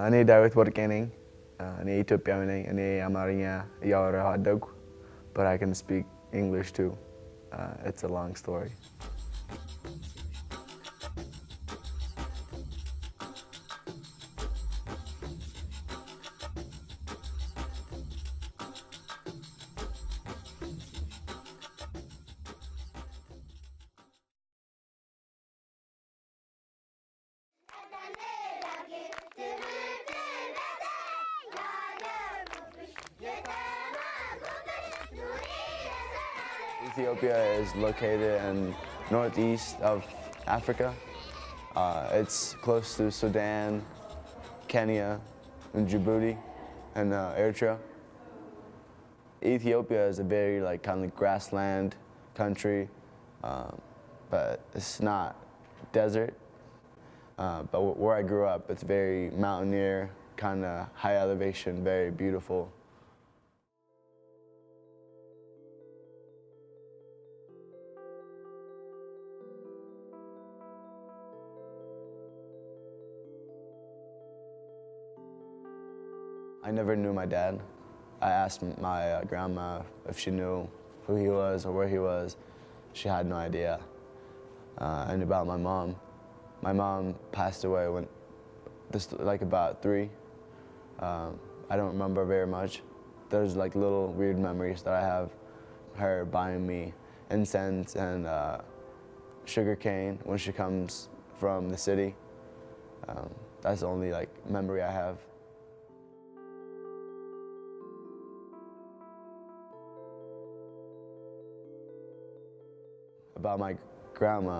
እኔ ዳዊት ወርቄ ነኝ። እኔ ኢትዮጵያዊ ነኝ። እኔ አማርኛ እያወራሁ አደግኩ። But I can speak English too. It's a long story. Ethiopia is located in northeast of Africa. It's close to Sudan, Kenya, and Djibouti, and Eritrea. Ethiopia is a very kind of grassland country, but it's not desert. But where I grew up, it's very mountaineer, kind of high elevation, very beautiful. I never knew my dad. I asked my grandma if she knew who he was or where he was. She had no idea. And about my mom passed away when about 3. I don't remember very much. There's little weird memories that I have. Her buying me incense and sugar cane when she comes from the city. That's the only memory I have. About my grandma,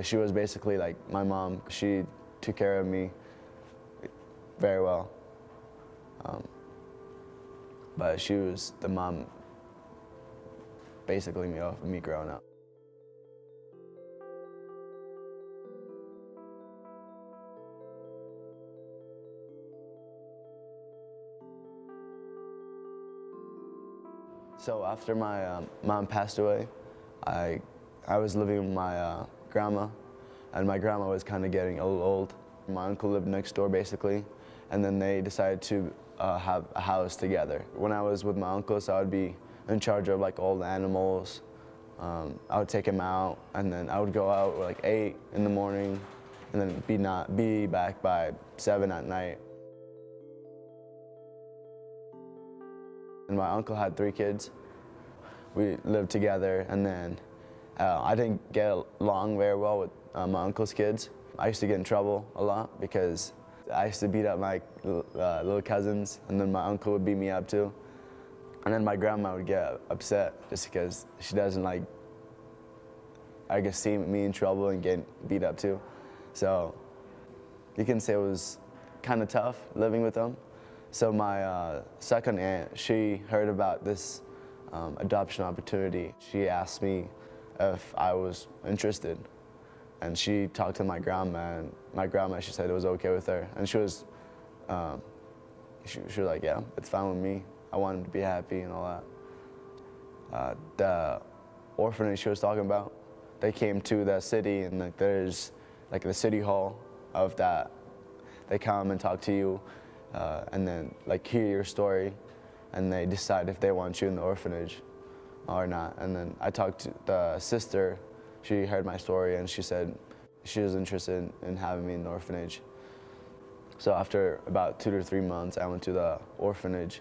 she was basically like my mom. She took care of me very well. But she was the mom basically me growing up. So after my mom passed away, I was living with my grandma, and my grandma was kind of getting a little old. My uncle lived next door basically, and then they decided to have a house together. When I was with my uncles, I would be in charge of all the animals. I would take them out, and then I would go out at 8 in the morning, and then be back by 7 at night. And my uncle had 3 kids. We lived together, and then I didn't get along very well with my uncle's kids. I used to get in trouble a lot because I used to beat up my little cousins, and then my uncle would beat me up too. And then my grandma would get upset just because she doesn't see me in trouble and get beat up too. So you can say it was kind of tough living with them. So my second aunt, she heard about this adoption opportunity. She asked me if I was interested, and she talked to my grandma, and my grandma, she said it was okay with her, and she was like, yeah, it's fine with me. I want him to be happy and all that. The orphanage she was talking about, they came to the city, and there's the city hall of that. They come and talk to you, and then hear your story, and they decide if they want you in the orphanage or not. And then I talked to the sister. She heard my story, and she said she was interested in having me in the orphanage. So after about 2 to 3 months, I went to the orphanage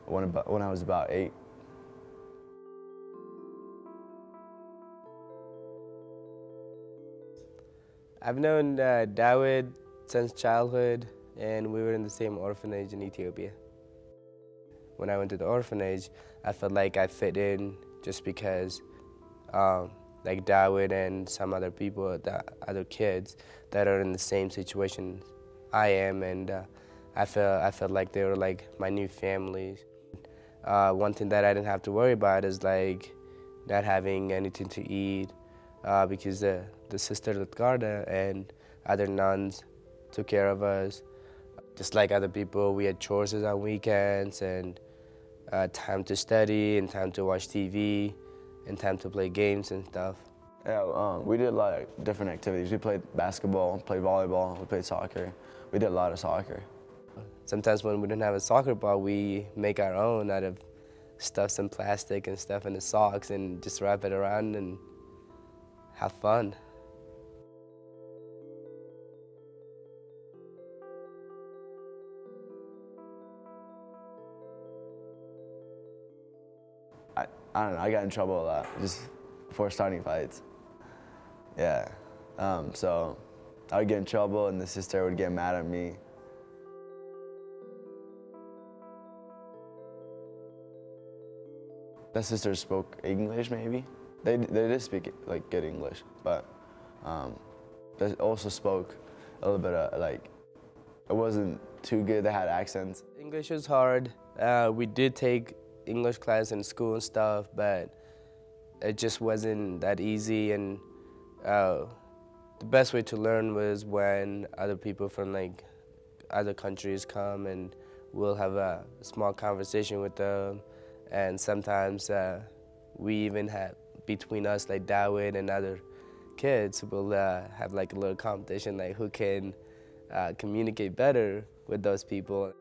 when I was about 8. I've known David since childhood, and we were in the same orphanage in Ethiopia. When I went to the orphanage, I felt like I fit in just because David and some other people, other kids that are in the same situation I am, and I felt like they were my new family. One thing that I didn't have to worry about is not having anything to eat because the sister Latgarda and other nuns took care of us. Just like other people, we had chores on weekends and time to study and time to watch TV and time to play games and stuff. Yeah, we did a lot of different activities. We played basketball, played volleyball, we played soccer. We did a lot of soccer. sometimes when we don't have a soccer ball, we make our own out of stuff, some plastic and stuff in the socks, and just wrap it around and have fun. I don't know, I got in trouble a lot just for starting fights. Yeah, so I would get in trouble and the sister would get mad at me. The sisters spoke English maybe. They did speak like good English, but they also spoke a little bit of like, it wasn't too good, they had accents. English was hard. We did take English class in school and stuff, but it just wasn't that easy. And the best way to learn was when other people from like other countries come, and we'll have a small conversation with them. And sometimes we even have between us, like Dawood and other kids, we'll have like a little competition, like who can communicate better with those people.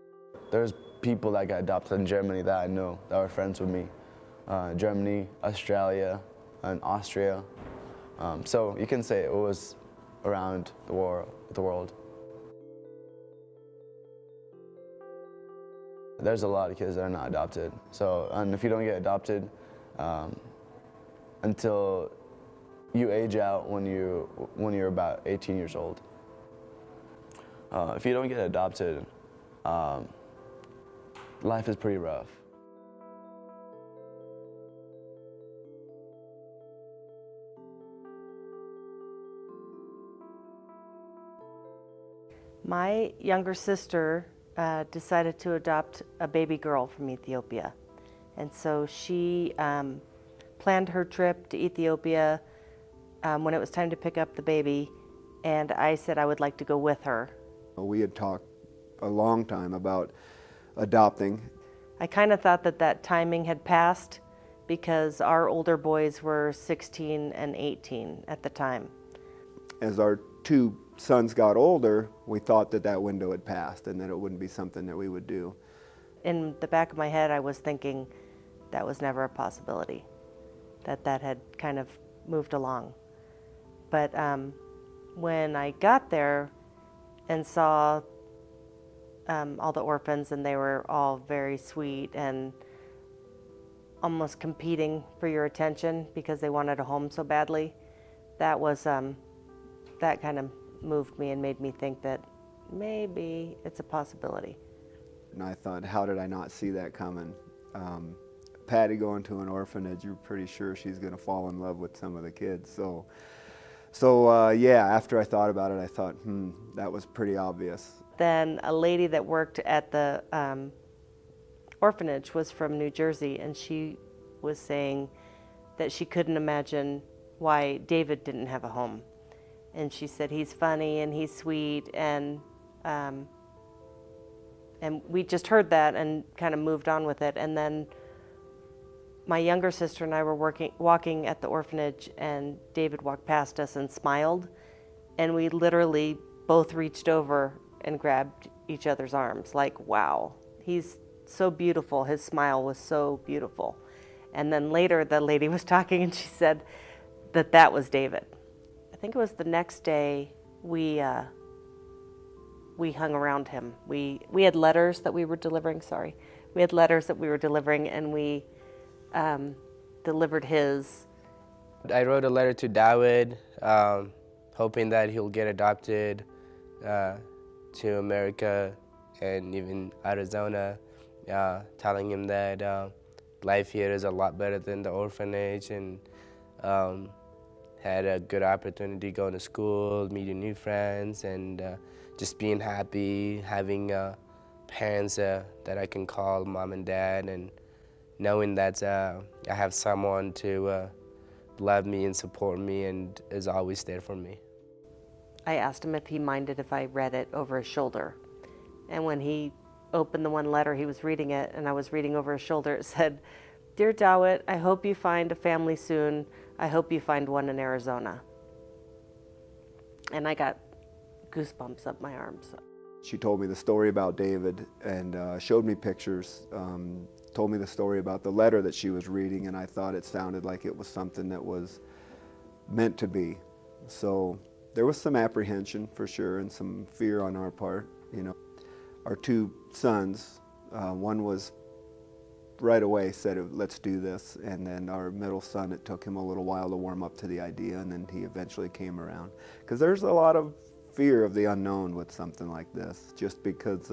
There's people that got adopted in Germany that I know that were friends with me. Germany, Australia, and Austria. So you can say it was around the world. There's a lot of kids that are not adopted. So, and if you don't get adopted until you age out when you're about 18 years old. If you don't get adopted, life is pretty rough. My younger sister decided to adopt a baby girl from Ethiopia. And so she planned her trip to Ethiopia when it was time to pick up the baby, and I said I would like to go with her. We had talked a long time about adopting. I kind of thought that that timing had passed because our older boys were 16 and 18 at the time. As our two sons got older, we thought that that window had passed and that it wouldn't be something that we would do. In the back of my head, I was thinking that was never a possibility, that had kind of moved along. But when I got there and saw all the orphans, and they were all very sweet and almost competing for your attention because they wanted a home so badly, that was that kind of moved me and made me think that maybe it's a possibility. And I thought, how did I not see that coming? Patty going to an orphanage, you're pretty sure she's going to fall in love with some of the kids. So yeah, after I thought about it, I thought, that was pretty obvious. Then a lady that worked at the orphanage was from New Jersey, and she was saying that she couldn't imagine why David didn't have a home. And she said he's funny and he's sweet, and we just heard that and kind of moved on with it. And then my younger sister and I were walking at the orphanage, and David walked past us and smiled, and we literally both reached over and grabbed each other's arms, like, wow, he's so beautiful. His smile was so beautiful. And then later the lady was talking, and she said that that was David. I think it was the next day we hung around him. We had letters that we were delivering, We had letters that we were delivering, and we delivered his. I wrote a letter to Dawood, hoping that he'll get adopted to America and even Arizona, telling him that life here is a lot better than the orphanage, and had a good opportunity going to school, meeting new friends, and just being happy, having parents that I can call mom and dad, and knowing that I have someone to love me and support me and is always there for me. I asked him if he minded if I read it over his shoulder. And when he opened the one letter, he was reading it, and I was reading over his shoulder. It said, "Dear Dawood, I hope you find a family soon. I hope you find one in Arizona." And I got goosebumps up my arms. She told me the story about David and showed me pictures, told me the story about the letter that she was reading, and I thought it sounded like it was something that was meant to be. So there was some apprehension for sure and some fear on our part. You know, our two sons, one was right away said, let's do this, and then our middle son, it took him a little while to warm up to the idea, and then he eventually came around. Because there's a lot of fear of the unknown with something like this, just because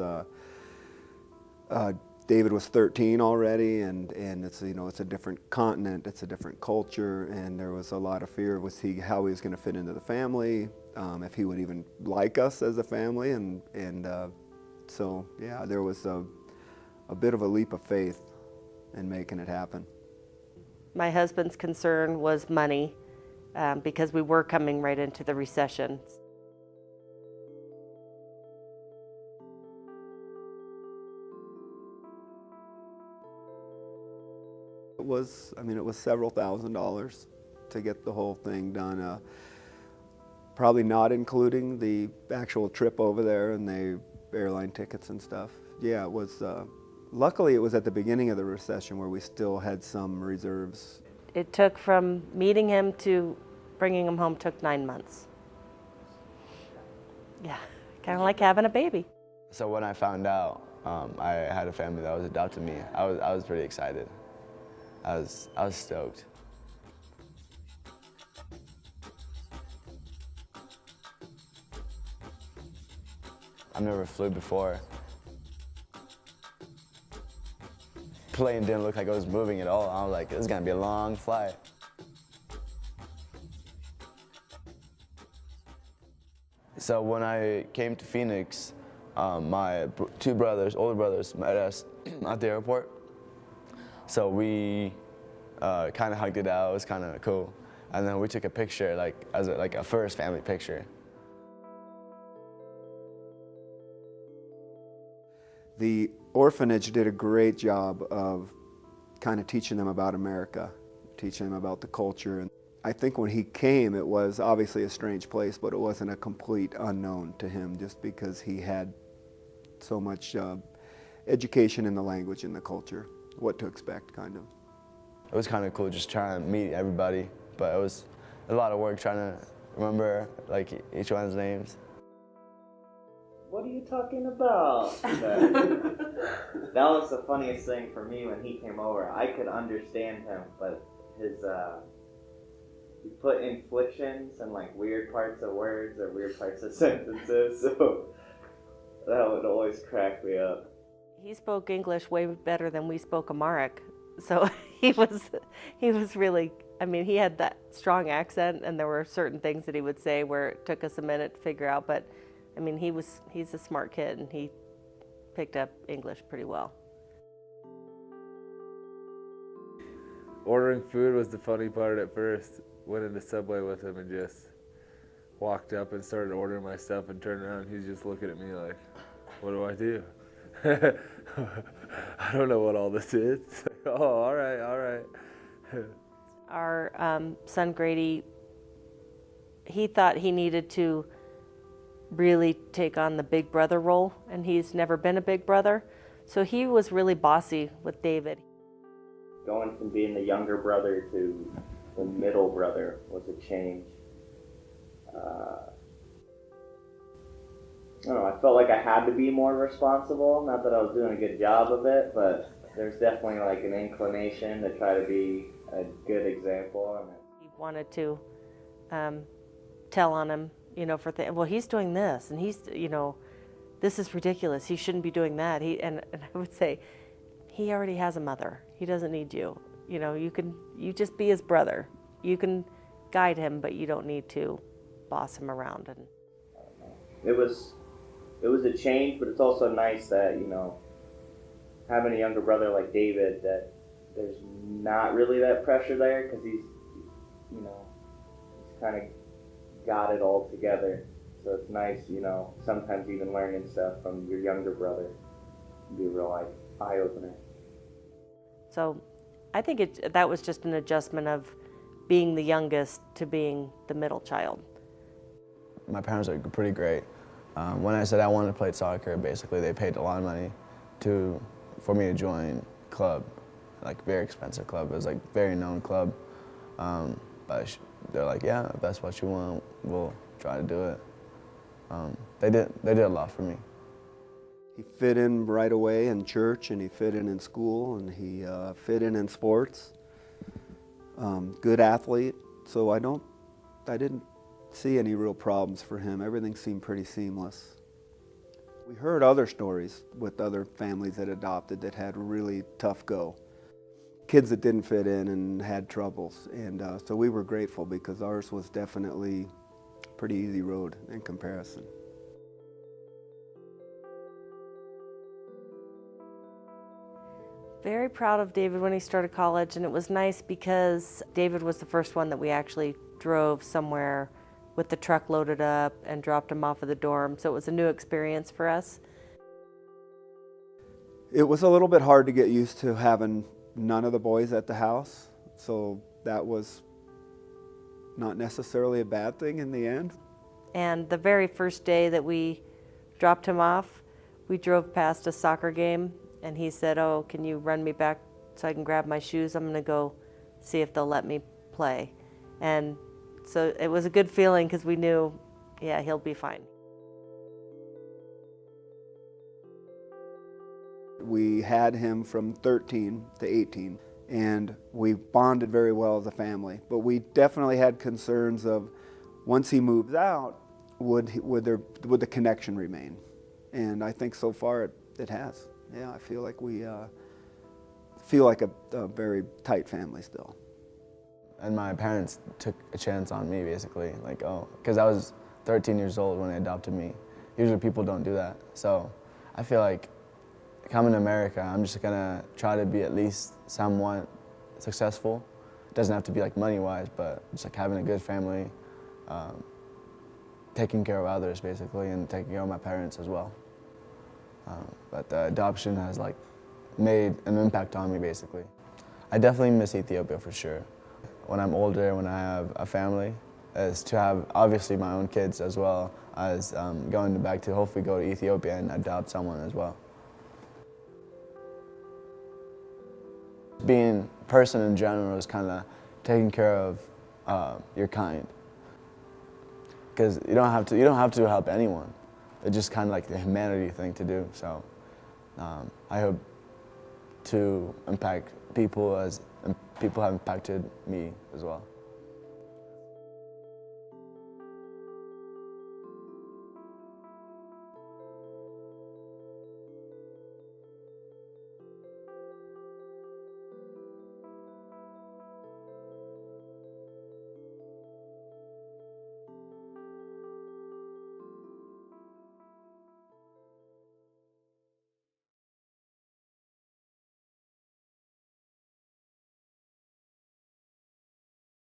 David was 13 already, and it's, you know, it's a different continent, it's a different culture, and there was a lot of fear how he was going to fit into the family, if he would even like us as a family, and so yeah, there was a bit of a leap of faith in making it happen. My husband's concern was money, because we were coming right into the recession. It was several $1,000s to get the whole thing done. Probably not including the actual trip over there and the airline tickets and stuff. Yeah, it was, luckily it was at the beginning of the recession where we still had some reserves. It took, from meeting him to bringing him home, took 9 months. Yeah, kind of like having a baby. So when I found out I had a family that was adopting me, I was pretty excited. I was stoked. I've never flew before. Plane didn't look like it was moving at all. I was like, this is gonna be a long flight. So when I came to Phoenix, my two older brothers, met us at the airport. So we kind of hugged it out. It was kind of cool. And then we took a picture, like as a first family picture. The orphanage did a great job of kind of teaching them about America, teaching them about the culture. And I think when he came, it was obviously a strange place, but it wasn't a complete unknown to him just because he had so much education in the language and the culture, what to expect, kind of. It was kind of cool just trying to meet everybody, but it was a lot of work trying to remember like each one's names. What are you talking about? That was the funniest thing for me when he came over. I could understand him, but he put inflections and like weird parts of words or weird parts of sentences, so that would always crack me up. He spoke English way better than we spoke Amharic, so he was really, I mean, he had that strong accent, and there were certain things that he would say where it took us a minute to figure out, but I mean, he's a smart kid, and he picked up English pretty well. Ordering food was the funny part at first. Went into Subway with him and just walked up and started ordering my stuff and turned around. He's just looking at me like, what do I do? I don't know what all this is. Oh, all right. Our son Grady, he thought he needed to really take on the big brother role, and he's never been a big brother, so he was really bossy with David. Going from being the younger brother to the middle brother was a change. I don't know, I felt like I had to be more responsible, not that I was doing a good job of it, but there's definitely like an inclination to try to be a good example. He wanted to tell on him, you know, well, he's doing this, and he's, you know, this is ridiculous. He shouldn't be doing that. And I would say, he already has a mother. He doesn't need you. You know, you just be his brother. You can guide him, but you don't need to boss him around. And it was a change, but it's also nice that, you know, having a younger brother like David, that there's not really that pressure there, because he's kind of got it all together. So it's nice, you know, sometimes even learning stuff from your younger brother can be a real eye-opener. so I think that was just an adjustment of being the youngest to being the middle child. My parents are pretty great. When I said I wanted to play soccer, basically they paid a lot of money for me to join club, like very expensive club. It was like very known club. But they're like, yeah, if that's what you want, we'll try to do it. They did a lot for me. He fit in right away in church, and he fit in school, and he fit in sports. Good athlete, so I didn't see any real problems for him. Everything seemed pretty seamless. We heard other stories with other families that adopted that had really tough go. Kids that didn't fit in and had troubles, and so we were grateful because ours was definitely a pretty easy road in comparison. Very proud of David when he started college, and it was nice because David was the first one that we actually drove somewhere with the truck loaded up and dropped him off at the dorm, so it was a new experience for us. It was a little bit hard to get used to having none of the boys at the house, so that was not necessarily a bad thing in the end. And the very first day that we dropped him off, we drove past a soccer game, and he said, "Oh, can you run me back so I can grab my shoes? I'm going to go see if they'll let me play." And so it was a good feeling because we knew, yeah, he'll be fine. We had him from 13 to 18, and we bonded very well as a family. But we definitely had concerns of once he moves out, would the connection remain? And I think so far it has. Yeah, I feel like we feel like a very tight family still. And my parents took a chance on me, basically, like, because I was 13 years old when they adopted me. Usually people don't do that. So I feel like coming to America, I'm just gonna try to be at least somewhat successful. It doesn't have to be like money-wise, but just like having a good family, taking care of others, basically, and taking care of my parents as well. But the adoption has like made an impact on me, basically. I definitely miss Ethiopia for sure. When I'm older, when I have a family, is to have obviously my own kids as well as going back to hopefully go to Ethiopia and adopt someone as well. Being a person in general is kind of taking care of your kind, because you don't have to help anyone. It's just kind of like the humanity thing to do. So I hope to impact people as people have impacted me as well.